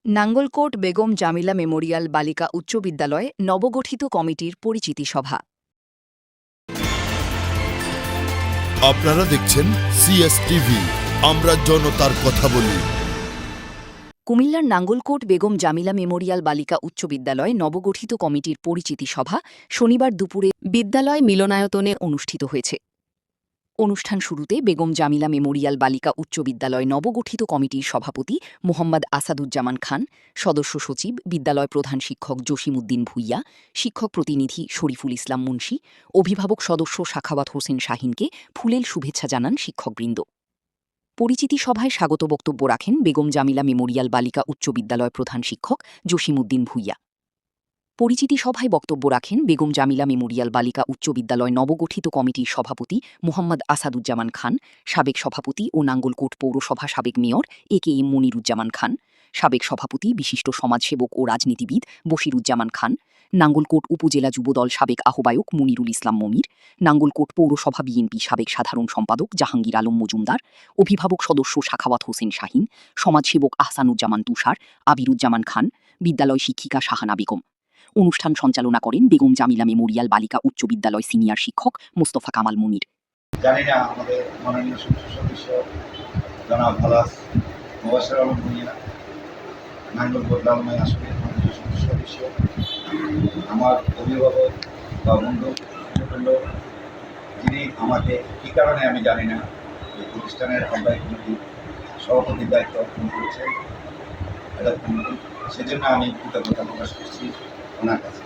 Nangalkot Begum Jamila Memorial বালিকা উচ্চ বিদ্যালয়ে নবগঠিত কমিটির পরিচিতি সভা। আপনারা দেখছেন সিএসটিভি, আমরা জনতার কথা বলি। কুমিল্লার নাঙ্গলকোট বেগম জামিলা মেমোরিয়াল বালিকা উচ্চ বিদ্যালয়ে নবগঠিত কমিটির পরিচিতি সভা শনিবার দুপুরে বিদ্যালয় মিলনায়তনে অনুষ্ঠিত হয়েছে। অনুষ্ঠান শুরুতে বেগম জামিলা মেমোরিয়াল বালিকা উচ্চ বিদ্যালয় নবগঠিত কমিটির সভাপতি মোহাম্মদ আসাদুজ্জামান খান, সদস্য সচিব বিদ্যালয় প্রধান শিক্ষক জসিমউদ্দিন ভূঁইয়া, শিক্ষক প্রতিনিধি শরীফুল ইসলাম মুন্সী, অভিভাবক সদস্য সাখাওয়াত হোসেন শাহিনকে ফুলেল শুভেচ্ছা জানান শিক্ষকবৃন্দ। পরিচিতি সভায় স্বাগত বক্তব্য রাখেন বেগম জামিলা মেমোরিয়াল বালিকা উচ্চ বিদ্যালয় প্রধান শিক্ষক জসিমউদ্দিন ভূঁইয়া। পরিচিতি সভায় বক্তব্য রাখেন বেগম জামিলা মেমোরিয়াল বালিকা উচ্চ বিদ্যালয় নবগঠিত কমিটির সভাপতি মোহাম্মদ আসাদুজ্জামান খান, সাবেক সভাপতি ও নাঙ্গলকোট পৌরসভা সাবেক মেয়র একেএম মনিরুজ্জামান খান, সাবেক সভাপতি বিশিষ্ট সমাজসেবক ও রাজনীতিবিদ বশিরুজ্জামান খান, নাঙ্গলকোট উপজেলা যুবদল সাবেক আহ্বায়ক মুনিরুল ইসলাম মমির, নাঙ্গলকোট পৌরসভা বিএনপি সাবেক সাধারণ সম্পাদক জাহাঙ্গীর আলম মজুমদার, অভিভাবক সদস্য সাখাওয়াত হোসেন শাহিন, সমাজসেবক আহসানুজ্জামান তুষার, আবিরুজ্জামান খান, বিদ্যালয় শিক্ষিকা শাহানা বেগম। অনুষ্ঠান সঞ্চালনা করেন বেগম জামিলা মেমোরিয়াল বালিকা উচ্চ বিদ্যালয় সিনিয়র শিক্ষক মোস্তফা কামাল মুনির। জানি না আমাদের মাননীয় সংসদ সদস্য জনাব ভালাস মোবাশির আলম ভূঁইয়া, নাঙ্গলকোট লালমাই আসনের মাননীয় সংসদ সদস্য, আমার অভিভাবক বা বন্ধু যিনি আমাকে কী কারণে আমি জানি না এই প্রতিষ্ঠানের আহ্বায়ক কমিটির সভাপতির দায়িত্ব অর্পণ করেছেন, সেজন্য আমি কৃতজ্ঞতা প্রকাশ করছি ওনার কাছে।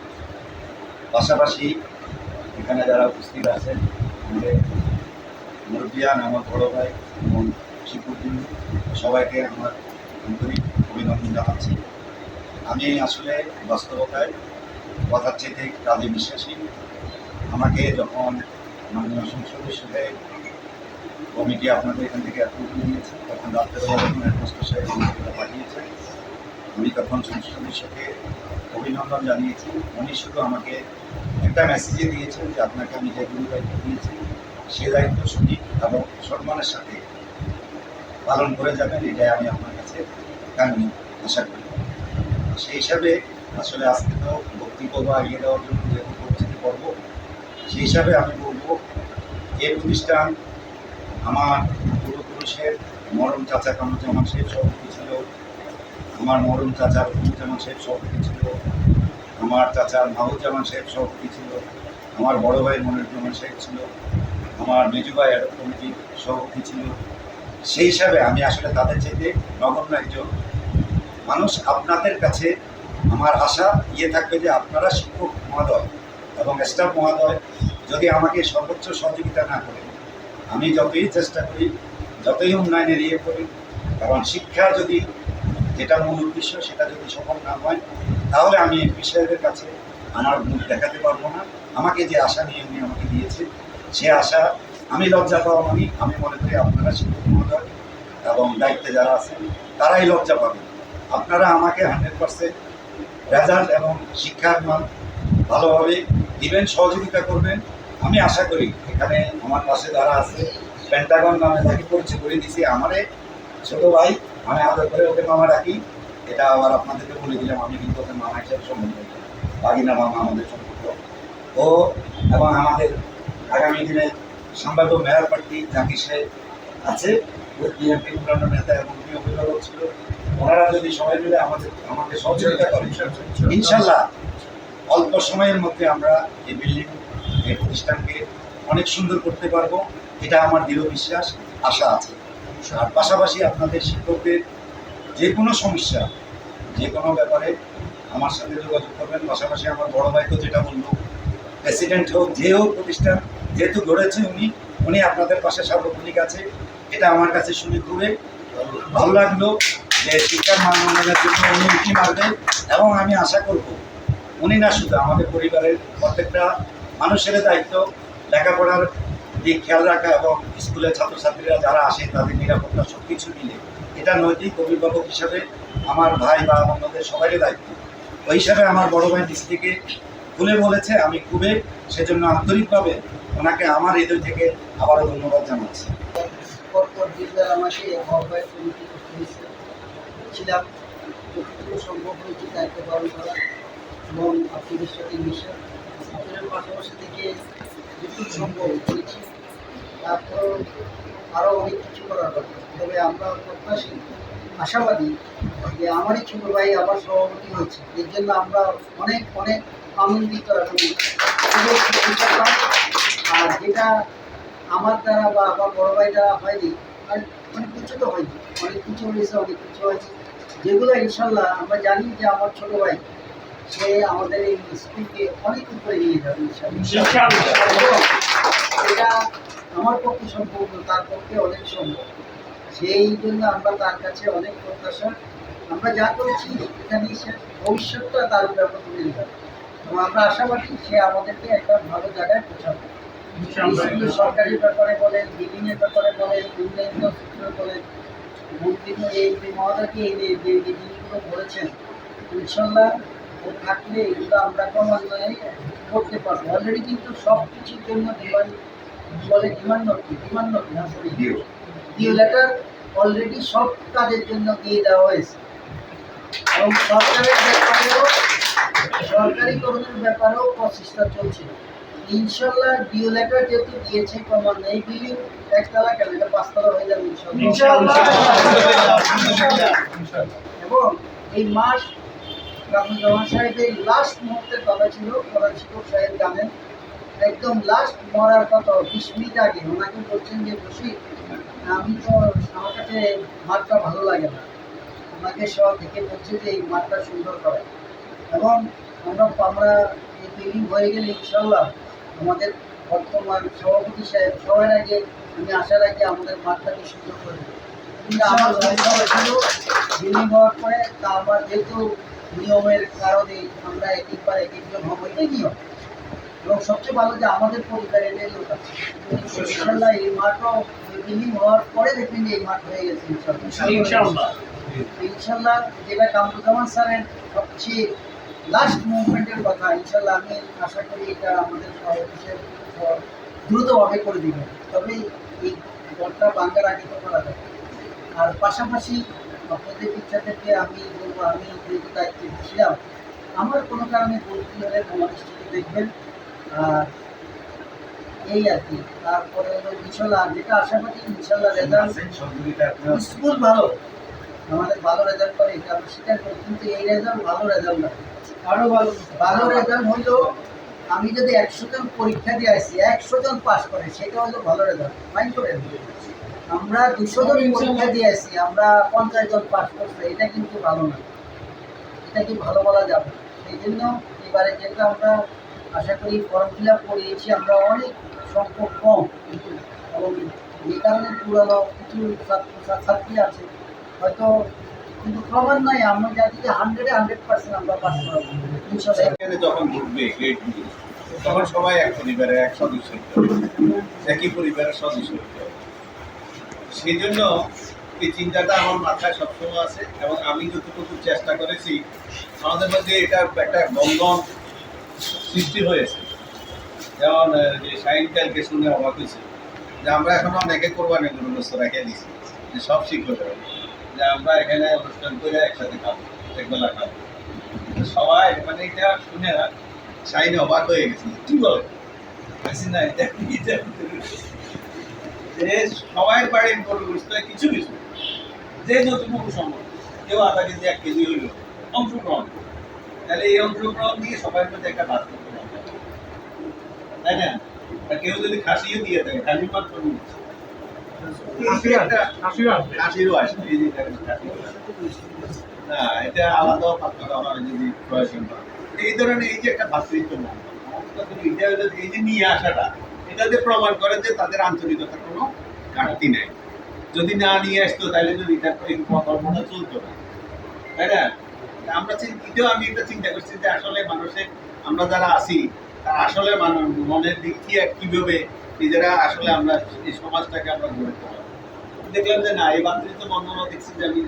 পাশাপাশি এখানে যারা উপস্থিত আছেন আমাদের মুরব্বিয়ান, আমার বড় ভাই এবং শিক্ষকবৃন্দ, সবাইকে আমার আন্তরিক অভিনন্দন জানাচ্ছি। আমি আসলে বাস্তবতায় কথার চেয়ে কাজে বিশ্বাসী। আমাকে যখন মাননীয় সংসদ সদস্যকে কমিটি আপনাদের এখান থেকে অ্যাপ্রুভাল দিয়েছে, তখন রাত্রেবেলা যখন হেডমাস্টার সাহেব পাঠিয়েছে, আমি তখন সংসদ সদস্যকে অভিনন্দন জানিয়েছি। উনি শুধু আমাকে একটা মেসেজে দিয়েছেন যে আপনাকে আমি যেগুলো দায়িত্ব দিয়েছি সে দায়িত্ব সঠিক এবং সম্মানের সাথে পালন করে যাবেন, এটাই আমি আপনার কাছে কামনা আশা করি। সেই হিসাবে আসলে আজকে তো বক্তব্য বা এগিয়ে দেওয়ার জন্য যেহেতু পরিচিতি পর্ব, সেই হিসাবে আমি বলবো এই প্রতিষ্ঠান আমার পূর্বপুরুষের মরম চাচা কামরুজ্জামান সাহেব সভাপতি ছিল, আমার মরম চাচার রুজ্জামান সাহেব সভাপতি ছিল, আমার চাচার মাহুজ্জামান সাহেব সভাপতি ছিল, আমার বড় ভাই মনিরুজ্জামান সাহেব ছিল, আমার মেজু ভাই অ্যাডপ কমিটির সভাপতি ছিল। সেই হিসাবে আমি আসলে তাদের চাইতে নগণ্য একজন মানুষ। আপনাদের কাছে আমার আশা থাকবে যে আপনারা শিক্ষক মহোদয় এবং স্টাফ মহোদয় যদি আমাকে সর্বোচ্চ সহযোগিতা না করেন, আমি যতই চেষ্টা করি, যতই উন্নয়নের করি, কারণ শিক্ষা যদি যেটা মূল উদ্দেশ্য সেটা যদি সফল না হয়, তাহলে আমি এই বিষয়ের কাছে আমার মুখ দেখাতে পারবো না। আমাকে যে আশা নিয়ে উনি আমাকে দিয়েছে, সে আশা আমি লজ্জা পাওয়া আমি মনে করি আপনারা শিক্ষক মহোদয় এবং দায়িত্বে যারা আছেন তারাই লজ্জা পাবেন। আপনারা আমাকে 100% রেজাল্ট এবং শিক্ষার মান ভালোভাবে দিবেন, সহযোগিতা করবেন। আমি আশা করি এখানে আমার পাশে যারা আছে, পেন্টাগন নামে তাকে পরিচয় করে দিয়েছি, আমারে ছোটো ভাই, আমি আদর করে ওকে মামা ডাকি। এটা আবার আপনাদেরকে বলে দিলাম, আমি কিন্তু ওকে মামা হিসাবে সম্বন্ধ বাগিনা মামা আমাদের সম্পর্ক। ও এবং আমাদের আগামী দিনে সম্ভাব্য মেয়র প্রার্থী জাকির সাহেব আছে, বিএনপি পুরানো নেতা এবং অভিভাবক ছিল, ওনারা যদি সবাই মিলে আমাকে সহযোগিতা করেন, ইনশাল্লাহ অল্প সময়ের মধ্যে আমরা এই বিল্ডিং, এই প্রতিষ্ঠানকে অনেক সুন্দর করতে পারবো। এটা আমার দৃঢ় বিশ্বাস, আশা আছে। আর পাশাপাশি আপনাদের শিক্ষকদের যে কোনো সমস্যা, যে কোনো ব্যাপারে আমার সাথে যোগাযোগ করবেন। পাশাপাশি আমার বড় ভাই তো যেটা বললো, প্রেসিডেন্ট হোক যে হোক, প্রতিষ্ঠান যেহেতু গড়েছে উনি আপনাদের পাশে সার্বক্ষণিক আছে। এটা আমার কাছে শুনে খুবই ভালো লাগলো যে শিক্ষার মান উন্নয়নের জন্য উনি উঁকি মারবেন, এবং আমি আশা করব উনি না শুধু আমাদের পরিবারের প্রত্যেকটা মানুষের দায়িত্ব লেখাপড়ার দিক খেয়াল রাখা এবং স্কুলের ছাত্রছাত্রীরা যারা আসে তাদের নিরাপত্তা সব কিছু মিলে, এটা নৈতিক অভিভাবক হিসাবে আমার ভাই বা অন্যদের সবারই দায়িত্ব। ওই হিসাবে আমার বড় ভাই নিজ থেকে খুলে বলেছে, আমি খুবই সেজন্য আন্তরিকভাবে ওনাকে আমার হৃদয় থেকে আবারও ধন্যবাদ জানাচ্ছি। আমাকে ছিলাম যতটুকু সম্ভব হয়েছে দায়িত্ব পালন করা এবং আপনাদের সাথে মিশা আপনাদের পাশাপাশি থেকে যেটুকু সম্ভব করেছি। তারপর আরও অনেক কিছু করার কথা, তবে আমরা প্রত্যাশী আশাবাদী যে আমারই ছোট ভাই আবার সভাপতি হয়েছে, এর জন্য আমরা অনেক অনেক আনন্দিত এবং খুবই খুশি হলাম। আর যেটা আমার দ্বারা বা আমার বড় ভাই দ্বারা হয়নি, আর অনেক কিছু তো হয়নি, অনেক কিছু হয়েছে, অনেক কিছু হয়েছে যেগুলো ইনশাল্লাহ আমরা জানি যে আমার ছোট ভাই সে আমাদের এই স্কুলকে অনেক উপরে নিয়ে যাবে ইনশাল্লাহ। এবং এটা আমার পক্ষে সম্ভব না, তার পক্ষে অনেক সম্ভব। সেই জন্য আমরা তার কাছে অনেক প্রত্যাশা, আমরা যা করছি এখানে সে ভবিষ্যৎটা তার ব্যাপার তুলে যাবে এবং আমরা আশাবাদী সে আমাদেরকে একটা ভালো জায়গায় পৌঁছাবে। স্কুলের সরকারি ব্যাপারে বলেন, বিল্ডিংয়ের ব্যাপারে বলেন, উন্নয়ন সূত্রে বলেন, মন্ত্রী এই মহোদয়কে এই যে জিনিসগুলো বলেছেন ইনশাল্লাহ ও থাকলে এগুলো আমরা ক্রমান্বয়ে করতে পারবো। অলরেডি কিন্তু সব কিছুর জন্য ডিমান্ড বলে ডিমান্ড নোট না সরি ডিও লেটার অলরেডি সব কাজের জন্য দিয়ে দেওয়া হয়েছে এবং সরকারিকরণের ব্যাপারেও প্রচেষ্টা চলছে। ইনশাল্লাহ ডিও লেটার যেহেতু দিয়েছে ক্রমান্বয়ে এই বিল্ডিং একতলা কেন এটা পাঁচতলা হয়ে যাবে ইনশাল্লাহ। এবং এই মাস রাহুল জামান সাহেবের লাস্ট মুহূর্তের কথা ছিল, প্রধান শিক্ষক সাহেব জানেন একদম লাস্ট মরার কথা 20 মিনিট আগে ওনাকে বলছেন যে বসি আমি তো আমার কাছে মাঠটা ভালো লাগে না, ওনাকে সব দেখে বলছে যে এই মাঠটা সুন্দর করে এবং আমরা এই বিল্ডিং হয়ে গেলে ইনশাল্লাহ আমাদের বর্তমান সভাপতি সাহেব সবার আগে আমি আশা রাখি আমাদের মাঠটাকে সুন্দর করে দেবে। কিন্তু আমার সমস্যা ছিল বিল্ডিং হওয়ার পরে তা আমার যেহেতু নিয়মের কারণে আমরা একবার এক একজন হবো, এটাই নিয়ম এবং সবচেয়ে ভালো যে আমাদের পরিবারের লোক আছে ইনশাল্লাহ। এই মাঠও বিল্ডিং হওয়ার পরে দেখবেন যে এই মাঠ হয়ে গেছে ইনশাল্লাহ। ইনশাল্লাহ যেটা কামরুজ্জামান স্যারের সবচেয়ে লাস্ট মুভমেন্টের কথা, ইনশাল্লাহ আমি আশা করি এটা আমাদের সভাপতি দ্রুতভাবে করে দিবেন, তবে এই ঘরটা ভাঙার আগে তো করা যাবে। আর পাশাপাশি আপনাদের ইচ্ছাদেরকে আমি বলবো, আমি যেহেতু দায়িত্বে ছিলাম আমার কোনো কারণে বলতে হলে মনোদৃষ্টিতে দেখবেন আর এই আর কি। তারপরে হলো ইনশাল্লাহ যেটা আশাবাদী ইনশাল্লাহ রেজাল্ট স্কুল ভালো, আমাদের ভালো রেজাল্ট করে এটা আমরা স্বীকার করি, কিন্তু এই রেজাল্ট ভালো রেজাল্ট না, আরও ভালো রেজাল্ট হইলো আমি যদি 100 জন পরীক্ষা দিয়ে আসি 100 জন পাস করে সেটা হলো ভালো রেজাল্ট। মাইন্ড করে আমরা 200 জন পরীক্ষা দিয়ে আসি আমরা 50 জন পাস করছে, এটা কিন্তু ভালো না, এটা কি ভালো বলা যাবে। সেই জন্য এবারে যেটা আমরা আশা করি ফর্ম ফিল আপ করিয়েছি আমরা অনেক সংখ্যক কম, কিন্তু এবং এই কারণে পুরানো কিছু ছাত্রছাত্রী আছে হয়তো, কিন্তু ক্রমান্বয়ে আমরা যাদেরকে 100% আমরা পাস করাবো ইনশাল্লাহ। এখানে যখন ঢুকবে গ্রেড দিয়ে তখন সবাই এক পরিবারের এক সদস্য হতে হবে, একই পরিবারের সদস্য হতে হবে। সেই জন্য এই চিন্তাটা আমার মাথায় সবসময় আছে এবং আমি যতটুকু চেষ্টা করেছি আমাদের মধ্যে এটা একটা বন্ধন সৃষ্টি হয়েছে। যেমন যে শাহিন কালকে শুনে অবাক হয়েছে যে আমরা এখনো অনেকে কোরবানি গরু গোস্ত রেখে দিচ্ছি, যে সব শিক্ষক যে আমরা এখানে অনুষ্ঠান করে একসাথে খাবো, একবেলা খাবো। সবাই মানে এটা শুনে শাহিন অবাক হয়ে গেছে, কি বলে না এটা যে সবাই বাড়ির গরু গোস্ত কিছু কিছু যে যতটুকু সম্ভব, কেউ আধা কেজি 1 কেজি হইল অংশগ্রহণ, তাহলে এই অংশগ্রহণ দিয়ে সবাই মধ্যে একটা ভাত করতে পারবে, তাই না? আর কেউ যদি খাসিও দিয়ে থাকে খাসি মাত্র খাসিরও আসবে, না এটা আলাদা পাত্র যদি প্রয়োজন হয় এই ধরনের এই যে একটা ভাতৃত্ব এই যে নিয়ে আসাটা এটাতে প্রমাণ করে যে তাদের আন্তরিকতার কোনো ঘাটতি নেই। যদি না নিয়ে আসতো তাহলে যদি এই কর্মটা চলতো না, তাই না? আমরা চিন্তিতেও আমি একটা চিন্তা করছি যে আসলে মানুষের আমরা যারা আছি তারা আসলে মনের দিক থেকে কীভাবে নিজেরা আসলে আমরা এই সমাজটাকে আমরা গড়ে তুলতে পারবো। দেখলাম যে না এই ভাতৃত্ব বন্ধনও দেখছি যে আমি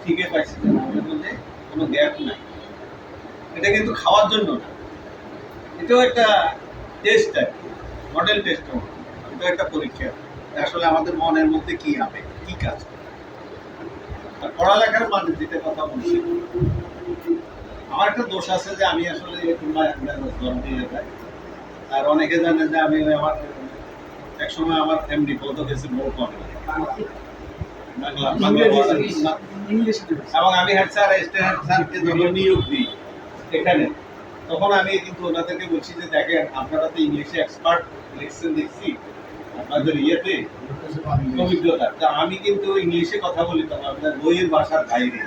ঠিকই পাইছি যে আমাদের মধ্যে কোনো গ্যাপ নাই। এটা কিন্তু খাওয়ার জন্য না, এটাও একটা টেস্ট আর কি, মডেল টেস্ট, এটাও একটা পরীক্ষা আসলে আমাদের মনের মধ্যে কি হবে, কি কাজ। আর পড়ালেখার মানে যেটা কথা বলছি, আমার একটা দোষ আছে যে আমি আসলে একটু জন্ম দিয়ে যাই। আর অনেকে জানে যে আমি আমার একসময় আমার এমডি পদ হয়েছে বহু কমে এবং আমি হেড স্যার হেড স্যারকে যখন নিয়োগ দিই এখানে, তখন আমি কিন্তু ওনাদেরকে বলছি যে দেখেন আপনারা তো ইংলিশে এক্সপার্ট লিখছেন দেখছি আপনাদের ইয়েতে অভিজ্ঞতা, তা আমি কিন্তু ইংলিশে কথা বলি, তবে আপনার বইয়ের ভাষার বাইরে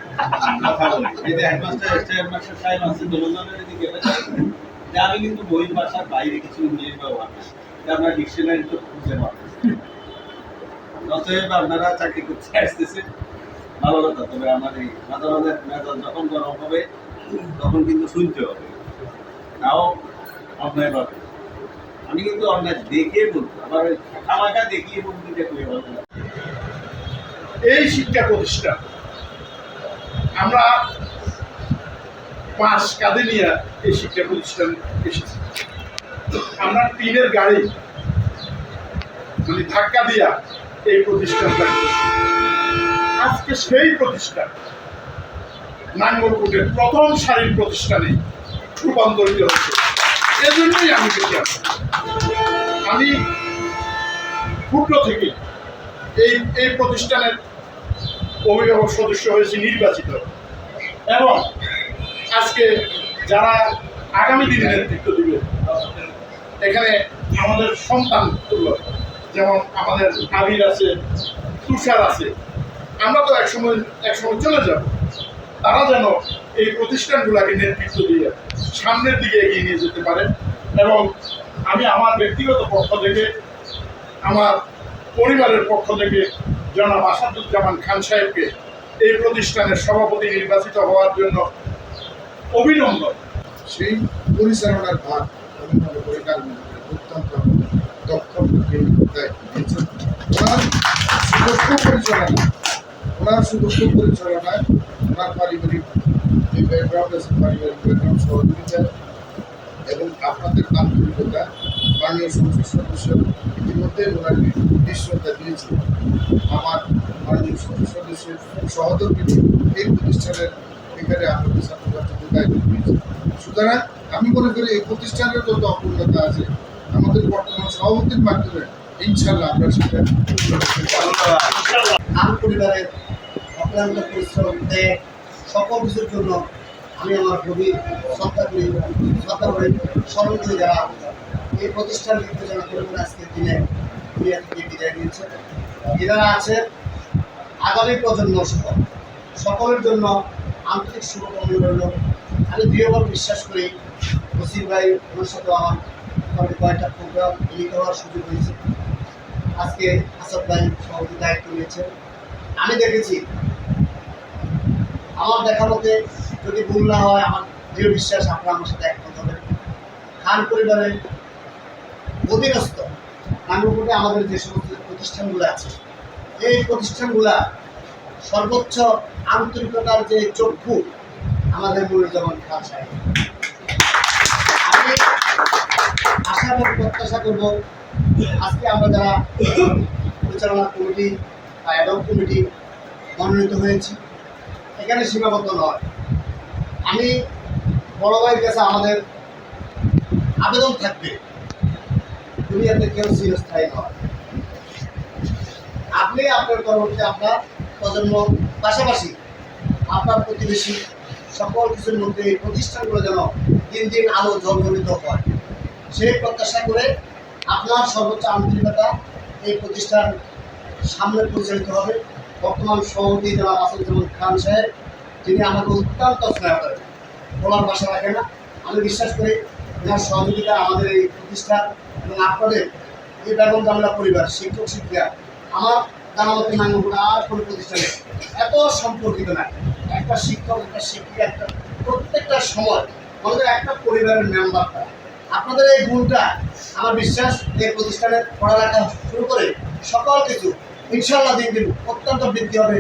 কথা বলি। এই যে হেডমাস্টার সাহেব আছে দোলনের দিকে, যে আমি কিন্তু বইয়ের ভাষার বাইরে কিছু ইংলিশ ব্যবহার করি, আপনার ডিকশনারি তো খুঁজে পাবেন। অতএব আপনারা চাকরি করতে আসতেছে ভালো কথা, তবে আমার এই মাঝে মাঝে মেজাজ যখন গরম হবে তখন কিন্তু শুনতে হবে, তাও অন্যায় পাবে। আমি কিন্তু অন্যায় দেখে বলবো, আবার খামাখা দেখিয়ে বলতে খুবই ভালো লাগে। এই শিক্ষা প্রতিষ্ঠান আমরা পাঁচ কাঁধে নিয়ে এই শিক্ষা প্রতিষ্ঠান এসেছি। আমরা টিনের গাড়ি মানে ধাক্কা দিয়া এই প্রতিষ্ঠানটা আজকে সেই প্রতিষ্ঠান নাঙ্গলকোটের প্রথম সারির প্রতিষ্ঠানে রূপান্তরিত হচ্ছে। এজন্যই আমি গেছিলাম, আমি ক্ষুদ্র থেকে এই প্রতিষ্ঠানের অভিভাবক সদস্য হয়েছি নির্বাচিত, এবং আজকে যারা আগামী দিনে নেতৃত্ব দিবে এখানে আমাদের সন্তান তুল্য, যেমন আমাদের আবির আছে, তুষার আছে, আমরা তো একসময় চলে যাব, তারা যেন এই প্রতিষ্ঠানগুলোকে নেতৃত্ব দিয়ে সামনের দিকে এগিয়ে নিয়ে যেতে পারে। এবং আমি আমার ব্যক্তিগত পক্ষ থেকে, আমার পরিবারের পক্ষ থেকে জনাব আসাদুজ্জামান খান সাহেবকে এই প্রতিষ্ঠানের সভাপতি নির্বাচিত হওয়ার জন্য অভিনন্দন। সেই পরিচালনার ভাগ আমি মনে করি অত্যন্ত দক্ষ ওনার সুদক্ষ পরিচালনায় ওনার পারিবারিক যে ব্যাকগ্রাউন্ড আছে, পারিবারিক ব্যাকগ্রাউন্ড সহযোগিতা এবং আপনাদের আন্তরিকতা, মাননীয় সংসদ সদস্য ইতিমধ্যে ওনার নিশ্চয়তা দিয়েছে। আমার মাননীয় সংসদ সদস্যের সহযোগী এই প্রতিষ্ঠানের এখানে আমাদের ছাত্রছাত্রীদের দায়িত্ব দিয়েছে। সুতরাং আমি মনে করি এই প্রতিষ্ঠানের যত অপূর্ণতা আছে আমাদের বর্তমান সভাপতির মাধ্যমে ইনশাল্লাহ আমরা সেটা আমার পরিবারের অক্লান্ত পরিশ্রম ত্যাগ সকল কিছুর জন্য আমি আমার গভীর শ্রদ্ধা করে স্মরণ করে যারা এই প্রতিষ্ঠান পরিচালনা করবেন আজকের দিনে দুনিয়া থেকে বিদায় নিয়েছে, এনারা আছে আগামী প্রজন্ম সকলের জন্য আন্তরিক শুভকামনা রইল। আমি দৃঢ়ভাবে বিশ্বাস করি বসির ভাই ওনার সাথে আমার কয়েকটা প্রোগ্রাম মিলিত হওয়ার সুযোগ হয়েছে। আজকে আসাদ ভাই সভাপতি দায়িত্ব নিয়েছেন। আমি দেখেছি, আমার দেখা মতে যদি ভুল না হয়, আমার দৃঢ় বিশ্বাস আপনারা আমার সাথে একমত হবেন, খান পরিবারের অধীনস্থ নাঙ্গলকোটে আমাদের যে সমস্ত প্রতিষ্ঠানগুলো আছে, এই প্রতিষ্ঠানগুলা সর্বোচ্চ আন্তরিকতার যে চক্ষু আমাদের মনিরুজ্জামান খান সাহেব। আমি আশা এবং প্রত্যাশা করব আজকে আমরা যারা পরিচালনা কমিটি বা অ্যাডহক কমিটি মনোনীত হয়েছি, এখানে সীমাবদ্ধ নয়। আমি বড় ভাইয়ের কাছে আমাদের আবেদন থাকবে, দুনিয়াতে কেউ চিরস্থায়ী নয়। আপনি আপনার পরবর্তী আপনার প্রজন্ম, পাশাপাশি আপনার প্রতিবেশী, সকল কিছুর মধ্যে এই প্রতিষ্ঠানগুলো যেন দিন দিন আলো জলজলিত হয়, সেই প্রত্যাশা করে আপনার সর্বোচ্চ আন্তরিকতা এই প্রতিষ্ঠান সামনে পরিচালিত হবে। বর্তমান সভাপতি জনাব আসাদুজ্জামান খান সাহেব, যিনি আমাকে অত্যন্ত স্নেহ করেন, বলার ভাষা রাখে না। আমি বিশ্বাস করি যার সহযোগিতা আমাদের এই প্রতিষ্ঠান এবং আপনাদের এই বেগম জামিলা পরিবার, শিক্ষক শিক্ষিকা, আমার জানা মতে নাঙ্গলকোট আর কোনো প্রতিষ্ঠানে এত সম্পর্কিত না। একটা শিক্ষক, একটা শিক্ষিকা, একটা প্রত্যেকটা সময় আমাদের একটা পরিবারের মেম্বার। আপনাদের এই গুণটা আমার বিশ্বাস এই প্রতিষ্ঠানের পড়ালেখা শুরু করে সকল কিছু ইনশাআল্লাহ দিন দিন অত্যন্ত বৃদ্ধি হবে।